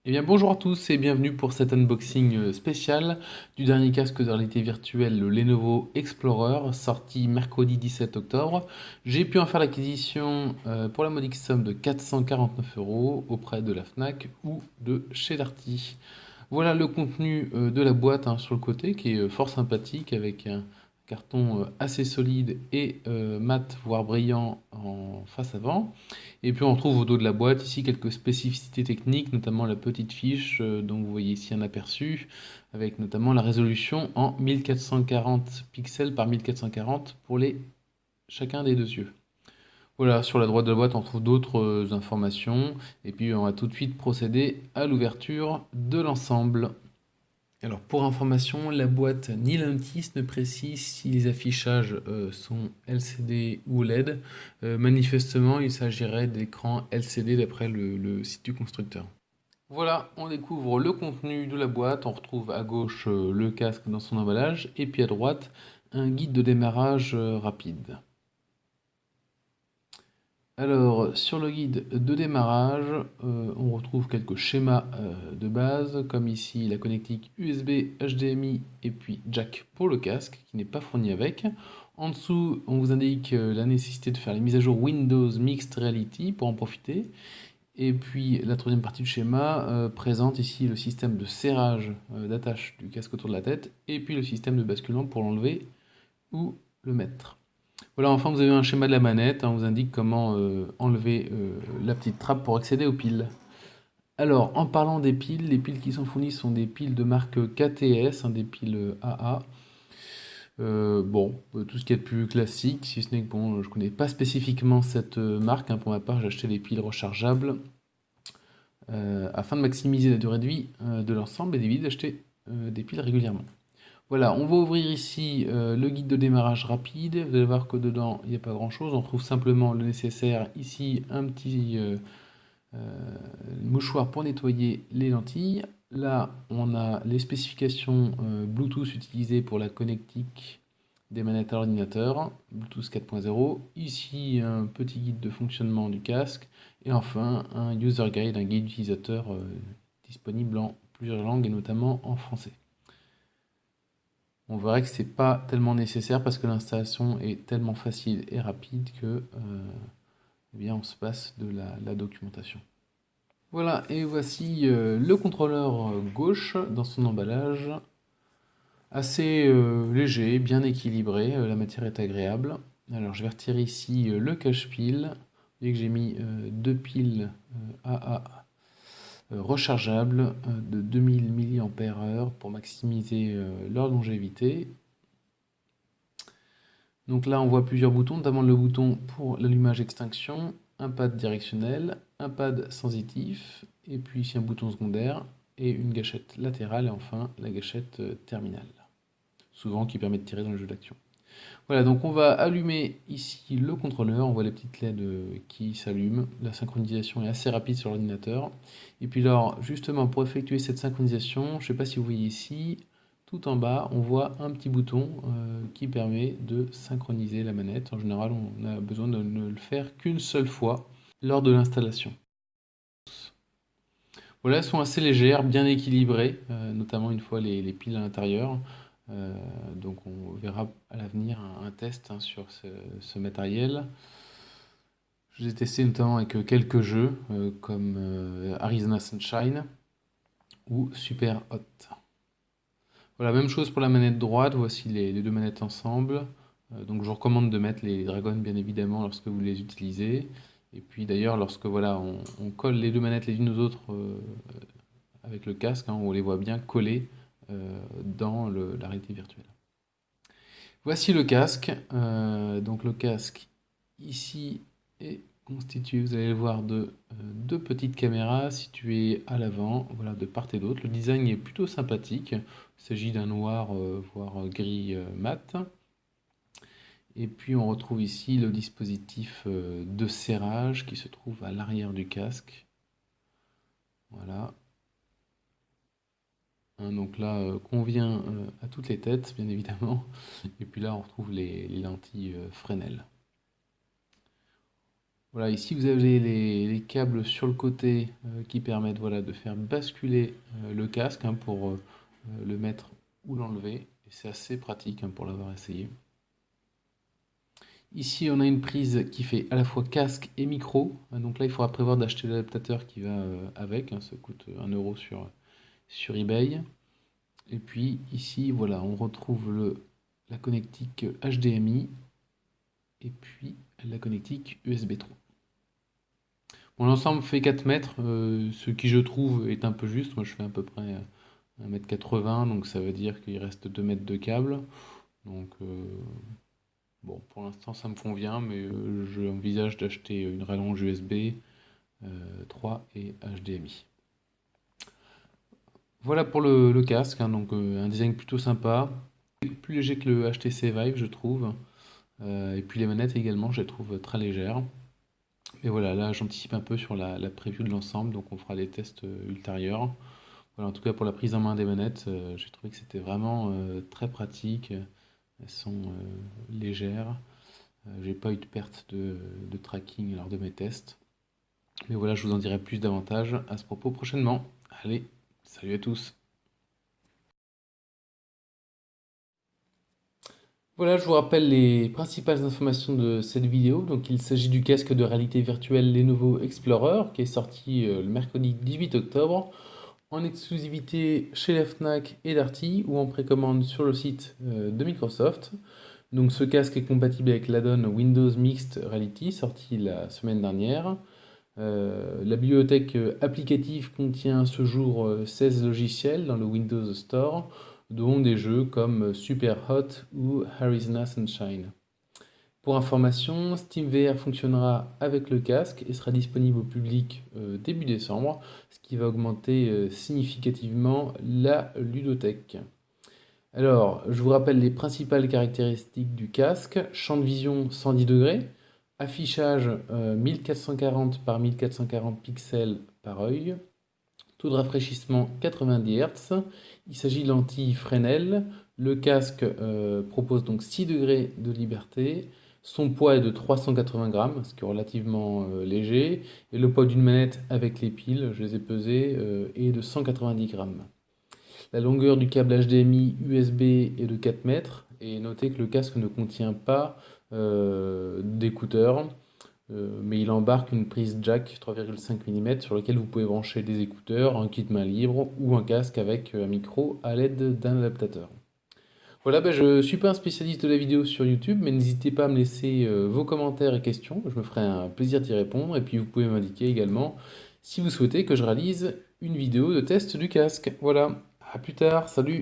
Eh bien bonjour à tous et bienvenue pour cet unboxing spécial du dernier casque de réalité virtuelle, le Lenovo Explorer, sorti mercredi 17 octobre. J'ai pu en faire l'acquisition pour la modique somme de 449 euros auprès de la Fnac ou de chez Darty. Voilà le contenu de la boîte hein, sur le côté qui est fort sympathique avec un carton assez solide et mat voire brillant en face avant. Et puis on retrouve au dos de la boîte ici quelques spécificités techniques, notamment la petite fiche dont vous voyez ici un aperçu, avec notamment la résolution en 1440 pixels par 1440 pour chacun des deux yeux. Voilà, sur la droite de la boîte on trouve d'autres informations, et puis on va tout de suite procéder à l'ouverture de l'ensemble. Alors pour information, la boîte ni la notice ne précise si les affichages sont LCD ou OLED. Manifestement, il s'agirait d'écrans LCD d'après le site du constructeur. Voilà, on découvre le contenu de la boîte. On retrouve à gauche le casque dans son emballage et puis à droite un guide de démarrage rapide. Alors, sur le guide de démarrage, on retrouve quelques schémas de base, comme ici la connectique USB, HDMI et puis jack pour le casque, qui n'est pas fourni avec. En dessous, on vous indique la nécessité de faire les mises à jour Windows Mixed Reality pour en profiter. Et puis la troisième partie du schéma présente ici le système de serrage d'attache du casque autour de la tête, et puis le système de basculement pour l'enlever ou le mettre. Voilà, enfin vous avez un schéma de la manette, hein, on vous indique comment enlever la petite trappe pour accéder aux piles. Alors, en parlant des piles, les piles qui sont fournies sont des piles de marque KTS, hein, des piles AA. Bon, tout ce qui est de plus classique, si ce n'est que bon, je connais pas spécifiquement cette marque, hein, pour ma part j'ai acheté des piles rechargeables afin de maximiser la durée de vie de l'ensemble et d'éviter d'acheter des piles régulièrement. Voilà, on va ouvrir ici le guide de démarrage rapide. Vous allez voir que dedans, il n'y a pas grand-chose. On trouve simplement le nécessaire. Ici, un petit mouchoir pour nettoyer les lentilles. Là, on a les spécifications Bluetooth utilisées pour la connectique des manettes à l'ordinateur, Bluetooth 4.0. Ici, un petit guide de fonctionnement du casque. Et enfin, un user guide, un guide utilisateur disponible en plusieurs langues et notamment en français. On verrait que c'est pas tellement nécessaire parce que l'installation est tellement facile et rapide que eh bien, on se passe de la documentation. Voilà, et voici le contrôleur gauche dans son emballage. Assez léger, bien équilibré, la matière est agréable. Alors je vais retirer ici le cache-pile. Vous voyez que j'ai mis deux piles AA rechargeables de 2000 mAh pour maximiser leur longévité. Donc là, on voit plusieurs boutons, notamment le bouton pour l'allumage extinction, un pad directionnel, un pad sensitif, et puis ici un bouton secondaire, et une gâchette latérale, et enfin la gâchette terminale, souvent qui permet de tirer dans le jeu d'action. Voilà, donc on va allumer ici le contrôleur, on voit les petites LED qui s'allument, la synchronisation est assez rapide sur l'ordinateur. Et puis alors, justement, pour effectuer cette synchronisation, je ne sais pas si vous voyez ici, tout en bas, on voit un petit bouton qui permet de synchroniser la manette. En général, on a besoin de ne le faire qu'une seule fois lors de l'installation. Voilà, elles sont assez légères, bien équilibrées, notamment une fois les piles à l'intérieur. Donc on verra à l'avenir un test hein, sur ce matériel. Je l'ai testé notamment avec quelques jeux comme Arizona Sunshine ou Super Hot. Voilà, même chose pour la manette droite, voici les deux manettes ensemble. Donc je vous recommande de mettre les dragons bien évidemment lorsque vous les utilisez. Et puis d'ailleurs lorsque voilà, on colle les deux manettes les unes aux autres avec le casque, hein, on les voit bien collées dans la réalité virtuelle. Voici le casque. Donc le casque ici est constitué, vous allez le voir, de deux petites caméras situées à l'avant, voilà, de part et d'autre. Le design est plutôt sympathique. Il s'agit d'un noir, voire gris mat. Et puis on retrouve ici le dispositif de serrage qui se trouve à l'arrière du casque. Voilà. Hein, donc là, convient à toutes les têtes, bien évidemment. Et puis là, on retrouve les lentilles Fresnel. Voilà, ici vous avez les câbles sur le côté qui permettent voilà, de faire basculer le casque hein, pour le mettre ou l'enlever. Et c'est assez pratique hein, pour l'avoir essayé. Ici, on a une prise qui fait à la fois casque et micro. Donc là, il faudra prévoir d'acheter l'adaptateur qui va avec, hein. Ça coûte 1 € sur eBay. Et puis ici, voilà, on retrouve la connectique HDMI et puis la connectique USB 3. Bon, l'ensemble fait 4 mètres, ce qui je trouve est un peu juste. Moi, je fais à peu près 1,80 m, donc ça veut dire qu'il reste 2 mètres de câble. Donc, bon, pour l'instant, ça me convient, mais j'envisage d'acheter une rallonge USB 3 et HDMI. Voilà pour le casque, hein, donc un design plutôt sympa, plus léger que le HTC Vive, je trouve. Et puis les manettes également, je les trouve très légères. Et voilà, là j'anticipe un peu sur la preview de l'ensemble, donc on fera les tests ultérieurs. Voilà, en tout cas pour la prise en main des manettes, j'ai trouvé que c'était vraiment très pratique. Elles sont légères. J'ai pas eu de perte de tracking lors de mes tests. Mais voilà, je vous en dirai plus davantage à ce propos prochainement. Allez, salut à tous! Voilà, je vous rappelle les principales informations de cette vidéo. Donc, il s'agit du casque de réalité virtuelle Lenovo Explorer qui est sorti le mercredi 18 octobre en exclusivité chez la Fnac et Darty ou en précommande sur le site de Microsoft. Donc, ce casque est compatible avec l'add-on Windows Mixed Reality sorti la semaine dernière. La bibliothèque applicative contient à ce jour 16 logiciels dans le Windows Store, dont des jeux comme Super Hot ou Arizona Sunshine. Pour information, SteamVR fonctionnera avec le casque et sera disponible au public début décembre, ce qui va augmenter significativement la ludothèque. Alors, je vous rappelle les principales caractéristiques du casque. Champ de vision 110 degrés, affichage 1440 par 1440 pixels par œil, taux de rafraîchissement 90 Hz. Il s'agit de lentilles Fresnel. Le casque propose donc 6 degrés de liberté. Son poids est de 380 grammes, ce qui est relativement léger. Et le poids d'une manette avec les piles, je les ai pesées, est de 190 grammes. La longueur du câble HDMI USB est de 4 mètres et notez que le casque ne contient pas d'écouteurs, mais il embarque une prise jack 3,5 mm sur laquelle vous pouvez brancher des écouteurs, un kit main libre ou un casque avec un micro à l'aide d'un adaptateur. Voilà, ben, je ne suis pas un spécialiste de la vidéo sur YouTube, mais n'hésitez pas à me laisser vos commentaires et questions, je me ferai un plaisir d'y répondre, et puis vous pouvez m'indiquer également si vous souhaitez que je réalise une vidéo de test du casque. Voilà, à plus tard, salut!